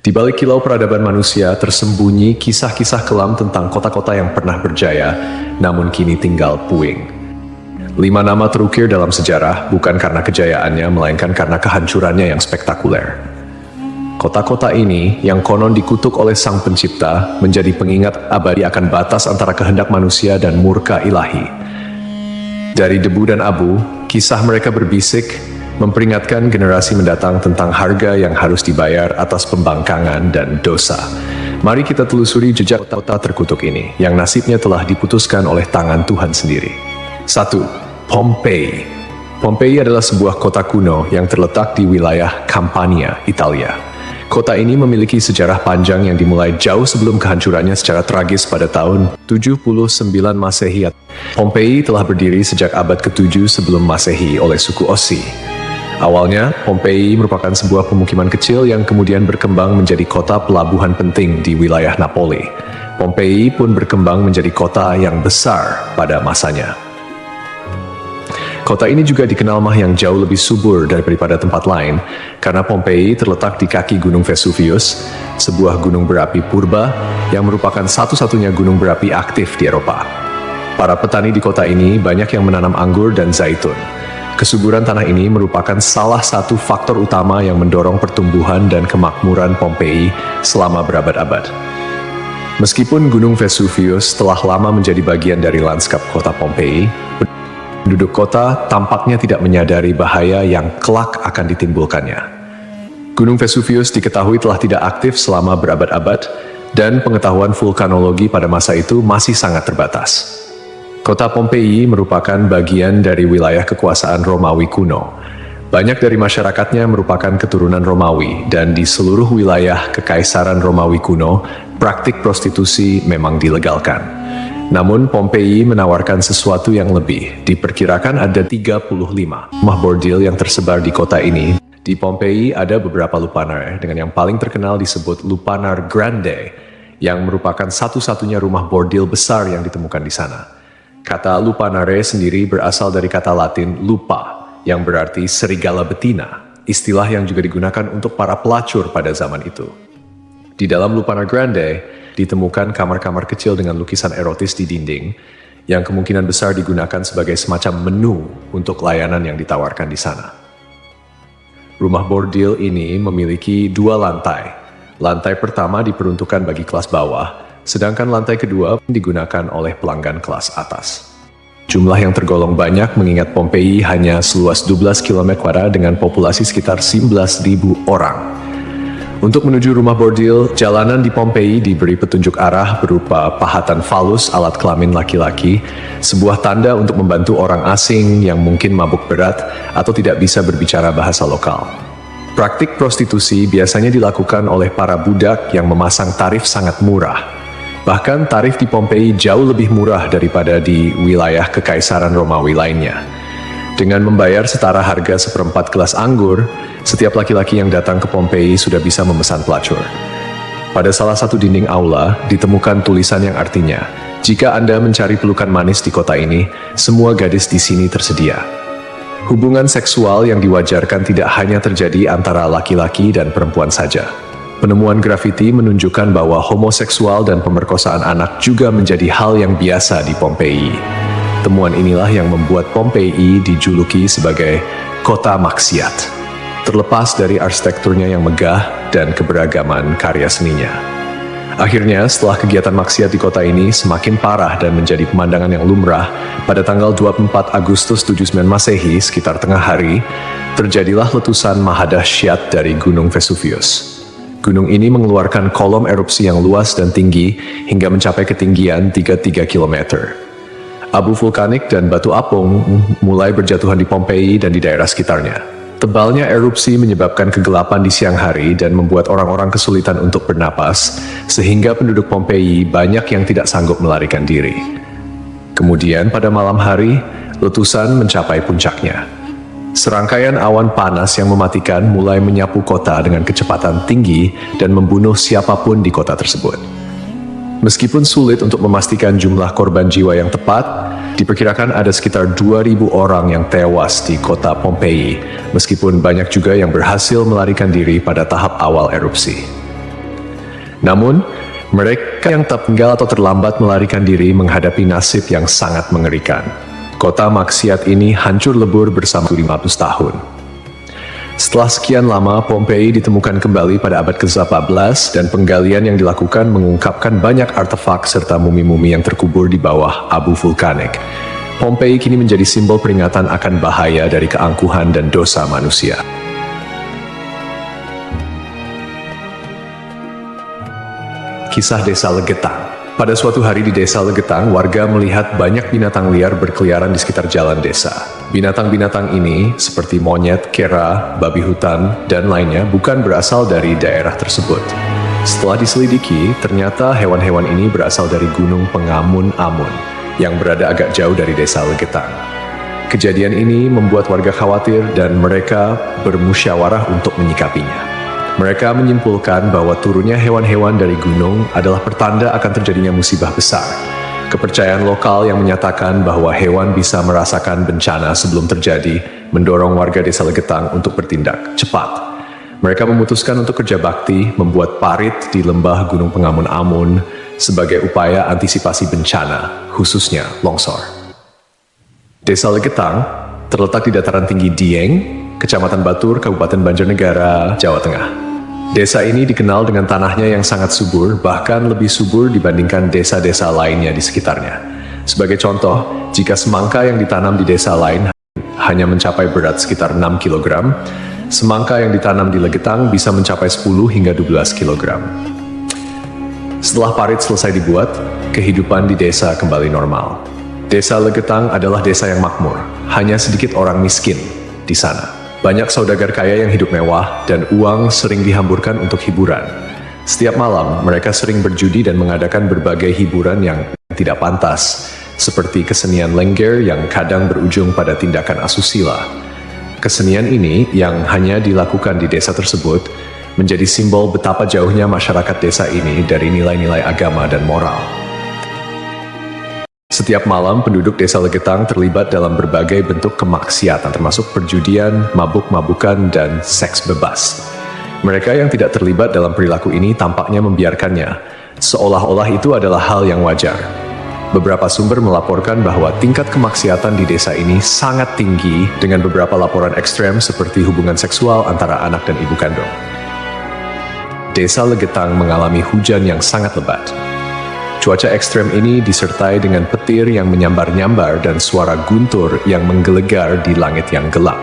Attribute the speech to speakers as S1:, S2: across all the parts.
S1: Di balik kilau peradaban manusia tersembunyi kisah-kisah kelam tentang kota-kota yang pernah berjaya, namun kini tinggal puing. 5 nama terukir dalam sejarah bukan karena kejayaannya, melainkan karena kehancurannya yang spektakuler. Kota-kota ini, yang konon dikutuk oleh Sang Pencipta, menjadi pengingat abadi akan batas antara kehendak manusia dan murka ilahi. Dari debu dan abu, kisah mereka berbisik, memperingatkan generasi mendatang tentang harga yang harus dibayar atas pembangkangan dan dosa. Mari kita telusuri jejak kota terkutuk ini, yang nasibnya telah diputuskan oleh tangan Tuhan sendiri. 1. Pompei. Pompei adalah sebuah kota kuno yang terletak di wilayah Campania, Italia. Kota ini memiliki sejarah panjang yang dimulai jauh sebelum kehancurannya secara tragis pada tahun 79 Masehi. Pompei telah berdiri sejak abad ke-7 sebelum Masehi oleh suku Ossi. Awalnya, Pompei merupakan sebuah pemukiman kecil yang kemudian berkembang menjadi kota pelabuhan penting di wilayah Napoli. Pompei pun berkembang menjadi kota yang besar pada masanya. Kota ini juga dikenal yang jauh lebih subur daripada tempat lain, karena Pompei terletak di kaki Gunung Vesuvius, sebuah gunung berapi purba yang merupakan satu-satunya gunung berapi aktif di Eropa. Para petani di kota ini banyak yang menanam anggur dan zaitun. Kesuburan tanah ini merupakan salah satu faktor utama yang mendorong pertumbuhan dan kemakmuran Pompei selama berabad-abad. Meskipun Gunung Vesuvius telah lama menjadi bagian dari lanskap kota Pompei, penduduk kota tampaknya tidak menyadari bahaya yang kelak akan ditimbulkannya. Gunung Vesuvius diketahui telah tidak aktif selama berabad-abad, dan pengetahuan vulkanologi pada masa itu masih sangat terbatas. Kota Pompei merupakan bagian dari wilayah kekuasaan Romawi kuno. Banyak dari masyarakatnya merupakan keturunan Romawi, dan di seluruh wilayah Kekaisaran Romawi kuno, praktik prostitusi memang dilegalkan. Namun Pompei menawarkan sesuatu yang lebih. Diperkirakan ada 35 rumah bordil yang tersebar di kota ini. Di Pompei ada beberapa lupanar, dengan yang paling terkenal disebut Lupanar Grande, yang merupakan satu-satunya rumah bordil besar yang ditemukan di sana. Kata lupanare sendiri berasal dari kata Latin lupa, yang berarti serigala betina, istilah yang juga digunakan untuk para pelacur pada zaman itu. Di dalam Lupanar Grande, ditemukan kamar-kamar kecil dengan lukisan erotis di dinding, yang kemungkinan besar digunakan sebagai semacam menu untuk layanan yang ditawarkan di sana. Rumah bordil ini memiliki 2 lantai. Lantai pertama diperuntukkan bagi kelas bawah, sedangkan lantai kedua digunakan oleh pelanggan kelas atas. Jumlah yang tergolong banyak mengingat Pompei hanya seluas 12 km² dengan populasi sekitar 11.000 orang. Untuk menuju rumah bordil, jalanan di Pompei diberi petunjuk arah berupa pahatan falus alat kelamin laki-laki, sebuah tanda untuk membantu orang asing yang mungkin mabuk berat atau tidak bisa berbicara bahasa lokal. Praktik prostitusi biasanya dilakukan oleh para budak yang memasang tarif sangat murah. Bahkan tarif di Pompei jauh lebih murah daripada di wilayah Kekaisaran Romawi lainnya. Dengan membayar setara harga seperempat gelas anggur, setiap laki-laki yang datang ke Pompei sudah bisa memesan pelacur. Pada salah satu dinding aula, ditemukan tulisan yang artinya, "Jika Anda mencari pelukan manis di kota ini, semua gadis di sini tersedia." Hubungan seksual yang diwajarkan tidak hanya terjadi antara laki-laki dan perempuan saja. Penemuan grafiti menunjukkan bahwa homoseksual dan pemerkosaan anak juga menjadi hal yang biasa di Pompei. Temuan inilah yang membuat Pompei dijuluki sebagai kota maksiat, terlepas dari arsitekturnya yang megah dan keberagaman karya seninya. Akhirnya, setelah kegiatan maksiat di kota ini semakin parah dan menjadi pemandangan yang lumrah, pada tanggal 24 Agustus 79 Masehi, sekitar tengah hari, terjadilah letusan mahadahsyat dari Gunung Vesuvius. Gunung ini mengeluarkan kolom erupsi yang luas dan tinggi hingga mencapai ketinggian 33 km. Abu vulkanik dan batu apung mulai berjatuhan di Pompei dan di daerah sekitarnya. Tebalnya erupsi menyebabkan kegelapan di siang hari dan membuat orang-orang kesulitan untuk bernapas, sehingga penduduk Pompei banyak yang tidak sanggup melarikan diri. Kemudian pada malam hari, letusan mencapai puncaknya. Serangkaian awan panas yang mematikan mulai menyapu kota dengan kecepatan tinggi dan membunuh siapapun di kota tersebut. Meskipun sulit untuk memastikan jumlah korban jiwa yang tepat, diperkirakan ada sekitar 2.000 orang yang tewas di kota Pompei, meskipun banyak juga yang berhasil melarikan diri pada tahap awal erupsi. Namun, mereka yang tertinggal atau terlambat melarikan diri menghadapi nasib yang sangat mengerikan. Kota maksiat ini hancur lebur bersama 500 tahun. Setelah sekian lama, Pompei ditemukan kembali pada abad ke-14 dan penggalian yang dilakukan mengungkapkan banyak artefak serta mumi-mumi yang terkubur di bawah abu vulkanik. Pompei kini menjadi simbol peringatan akan bahaya dari keangkuhan dan dosa manusia. Kisah Desa Legetang. Pada suatu hari di Desa Legetang, warga melihat banyak binatang liar berkeliaran di sekitar jalan desa. Binatang-binatang ini, seperti monyet, kera, babi hutan, dan lainnya, bukan berasal dari daerah tersebut. Setelah diselidiki, ternyata hewan-hewan ini berasal dari Gunung Pengamun-Amun, yang berada agak jauh dari Desa Legetang. Kejadian ini membuat warga khawatir dan mereka bermusyawarah untuk menyikapinya. Mereka menyimpulkan bahwa turunnya hewan-hewan dari gunung adalah pertanda akan terjadinya musibah besar. Kepercayaan lokal yang menyatakan bahwa hewan bisa merasakan bencana sebelum terjadi mendorong warga Desa Legetang untuk bertindak cepat. Mereka memutuskan untuk kerja bakti membuat parit di lembah Gunung Pengamun-Amun sebagai upaya antisipasi bencana, khususnya longsor. Desa Legetang terletak di dataran tinggi Dieng, Kecamatan Batur, Kabupaten Banjarnegara, Jawa Tengah. Desa ini dikenal dengan tanahnya yang sangat subur, bahkan lebih subur dibandingkan desa-desa lainnya di sekitarnya. Sebagai contoh, jika semangka yang ditanam di desa lain hanya mencapai berat sekitar 6 kg, semangka yang ditanam di Legetang bisa mencapai 10 hingga 12 kg. Setelah parit selesai dibuat, kehidupan di desa kembali normal. Desa Legetang adalah desa yang makmur, hanya sedikit orang miskin di sana. Banyak saudagar kaya yang hidup mewah dan uang sering dihamburkan untuk hiburan. Setiap malam, mereka sering berjudi dan mengadakan berbagai hiburan yang tidak pantas, seperti kesenian lengger yang kadang berujung pada tindakan asusila. Kesenian ini yang hanya dilakukan di desa tersebut menjadi simbol betapa jauhnya masyarakat desa ini dari nilai-nilai agama dan moral. Setiap malam, penduduk Desa Legetang terlibat dalam berbagai bentuk kemaksiatan, termasuk perjudian, mabuk-mabukan, dan seks bebas. Mereka yang tidak terlibat dalam perilaku ini tampaknya membiarkannya, seolah-olah itu adalah hal yang wajar. Beberapa sumber melaporkan bahwa tingkat kemaksiatan di desa ini sangat tinggi, dengan beberapa laporan ekstrem seperti hubungan seksual antara anak dan ibu kandung. Desa Legetang mengalami hujan yang sangat lebat. Cuaca ekstrem ini disertai dengan petir yang menyambar-nyambar dan suara guntur yang menggelegar di langit yang gelap.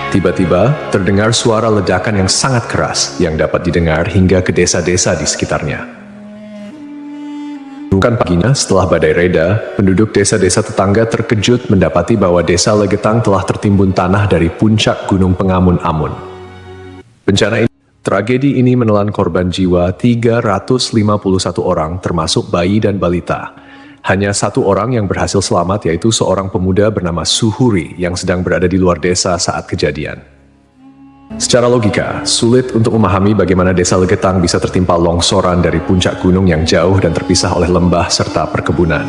S1: Tiba-tiba, terdengar suara ledakan yang sangat keras yang dapat didengar hingga ke desa-desa di sekitarnya. Bukan paginya, setelah badai reda, penduduk desa-desa tetangga terkejut mendapati bahwa Desa Legetang telah tertimbun tanah dari puncak Gunung Pengamun-Amun. Tragedi ini menelan korban jiwa 351 orang, termasuk bayi dan balita. Hanya satu orang yang berhasil selamat, yaitu seorang pemuda bernama Suhuri yang sedang berada di luar desa saat kejadian. Secara logika, sulit untuk memahami bagaimana Desa Legetang bisa tertimpa longsoran dari puncak gunung yang jauh dan terpisah oleh lembah serta perkebunan.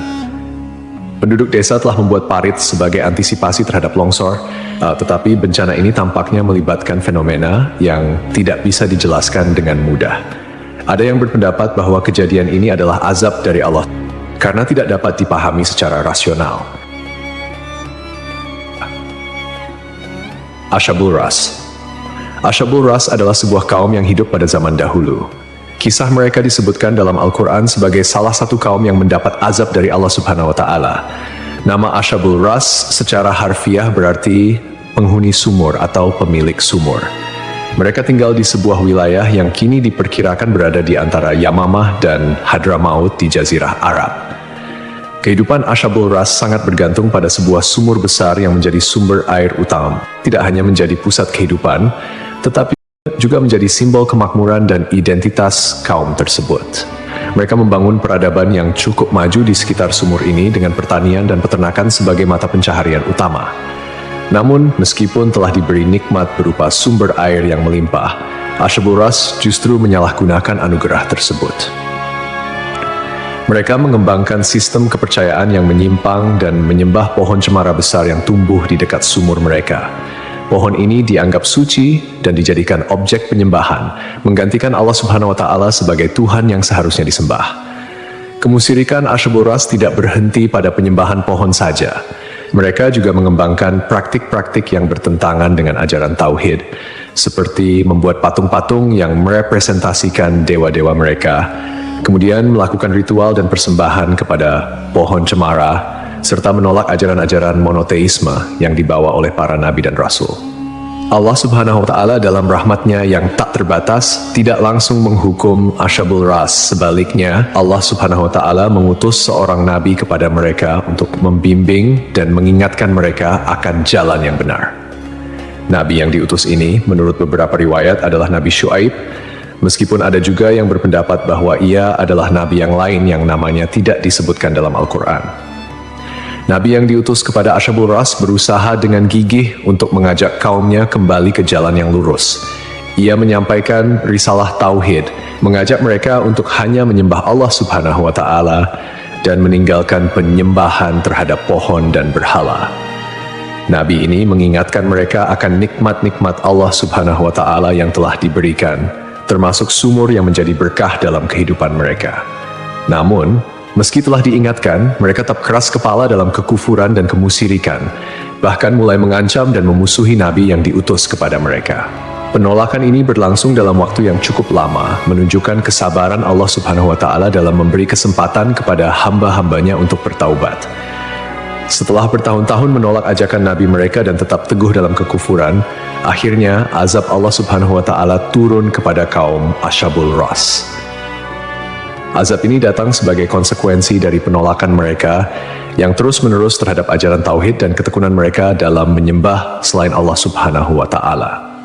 S1: Penduduk desa telah membuat parit sebagai antisipasi terhadap longsor, tetapi bencana ini tampaknya melibatkan fenomena yang tidak bisa dijelaskan dengan mudah. Ada yang berpendapat bahwa kejadian ini adalah azab dari Allah, karena tidak dapat dipahami secara rasional. Ashabul Ras. Ashabul Ras adalah sebuah kaum yang hidup pada zaman dahulu. Kisah mereka disebutkan dalam Al-Quran sebagai salah satu kaum yang mendapat azab dari Allah Subhanahu wa Ta'ala. Nama Ashabul Ras secara harfiah berarti penghuni sumur atau pemilik sumur. Mereka tinggal di sebuah wilayah yang kini diperkirakan berada di antara Yamamah dan Hadramaut di Jazirah Arab. Kehidupan Ashabul Ras sangat bergantung pada sebuah sumur besar yang menjadi sumber air utama. Tidak hanya menjadi pusat kehidupan, tetapi juga menjadi simbol kemakmuran dan identitas kaum tersebut. Mereka membangun peradaban yang cukup maju di sekitar sumur ini dengan pertanian dan peternakan sebagai mata pencaharian utama. Namun, meskipun telah diberi nikmat berupa sumber air yang melimpah, Ashabul Ras justru menyalahgunakan anugerah tersebut. Mereka mengembangkan sistem kepercayaan yang menyimpang dan menyembah pohon cemara besar yang tumbuh di dekat sumur mereka. Pohon ini dianggap suci dan dijadikan objek penyembahan, menggantikan Allah Subhanahu wa Ta'ala sebagai Tuhan yang seharusnya disembah. Kemusyrikan Asyabul Ras tidak berhenti pada penyembahan pohon saja. Mereka juga mengembangkan praktik-praktik yang bertentangan dengan ajaran Tauhid, seperti membuat patung-patung yang merepresentasikan dewa-dewa mereka, kemudian melakukan ritual dan persembahan kepada pohon cemara, serta menolak ajaran-ajaran monoteisme yang dibawa oleh para nabi dan rasul. Allah Subhanahu wa Ta'ala dalam rahmatnya yang tak terbatas tidak langsung menghukum Asyabul Ras. Sebaliknya, Allah Subhanahu wa Ta'ala mengutus seorang nabi kepada mereka untuk membimbing dan mengingatkan mereka akan jalan yang benar. Nabi yang diutus ini, menurut beberapa riwayat, adalah Nabi Syuaib, meskipun ada juga yang berpendapat bahwa ia adalah nabi yang lain yang namanya tidak disebutkan dalam Al-Quran. Nabi yang diutus kepada Asyabul Ras berusaha dengan gigih untuk mengajak kaumnya kembali ke jalan yang lurus. Ia menyampaikan risalah Tauhid, mengajak mereka untuk hanya menyembah Allah Subhanahu wa Ta'ala dan meninggalkan penyembahan terhadap pohon dan berhala. Nabi ini mengingatkan mereka akan nikmat-nikmat Allah Subhanahu wa Ta'ala yang telah diberikan, termasuk sumur yang menjadi berkah dalam kehidupan mereka. Namun, meski telah diingatkan, mereka tetap keras kepala dalam kekufuran dan kemusyrikan, bahkan mulai mengancam dan memusuhi Nabi yang diutus kepada mereka. Penolakan ini berlangsung dalam waktu yang cukup lama, menunjukkan kesabaran Allah Subhanahu wa Ta'ala dalam memberi kesempatan kepada hamba-hambanya untuk bertaubat. Setelah bertahun-tahun menolak ajakan Nabi mereka dan tetap teguh dalam kekufuran, akhirnya azab Allah Subhanahu wa Ta'ala turun kepada kaum Asyabul Ras. Azab ini datang sebagai konsekuensi dari penolakan mereka yang terus-menerus terhadap ajaran Tauhid dan ketekunan mereka dalam menyembah selain Allah Subhanahu wa Ta'ala.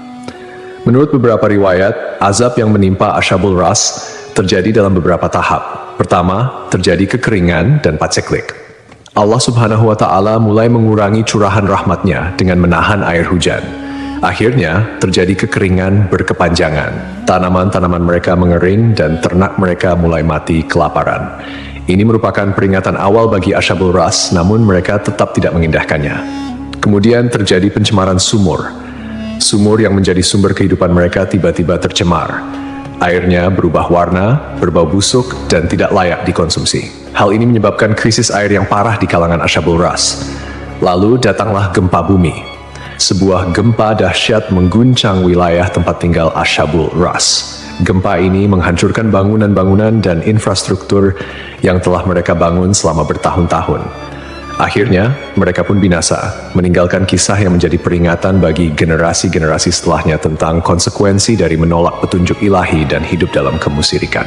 S1: Menurut beberapa riwayat, azab yang menimpa Asyabul Ras terjadi dalam beberapa tahap. Pertama, terjadi kekeringan dan paceklik. Allah Subhanahu wa Ta'ala mulai mengurangi curahan rahmatnya dengan menahan air hujan. Akhirnya, terjadi kekeringan berkepanjangan. Tanaman-tanaman mereka mengering dan ternak mereka mulai mati kelaparan. Ini merupakan peringatan awal bagi Asyabul Ras, namun mereka tetap tidak mengindahkannya. Kemudian terjadi pencemaran sumur. Sumur yang menjadi sumber kehidupan mereka tiba-tiba tercemar. Airnya berubah warna, berbau busuk, dan tidak layak dikonsumsi. Hal ini menyebabkan krisis air yang parah di kalangan Asyabul Ras. Lalu datanglah gempa bumi. Sebuah gempa dahsyat mengguncang wilayah tempat tinggal Asyabul Ras. Gempa ini menghancurkan bangunan-bangunan dan infrastruktur yang telah mereka bangun selama bertahun-tahun. Akhirnya, mereka pun binasa, meninggalkan kisah yang menjadi peringatan bagi generasi-generasi setelahnya tentang konsekuensi dari menolak petunjuk ilahi dan hidup dalam kemusyrikan.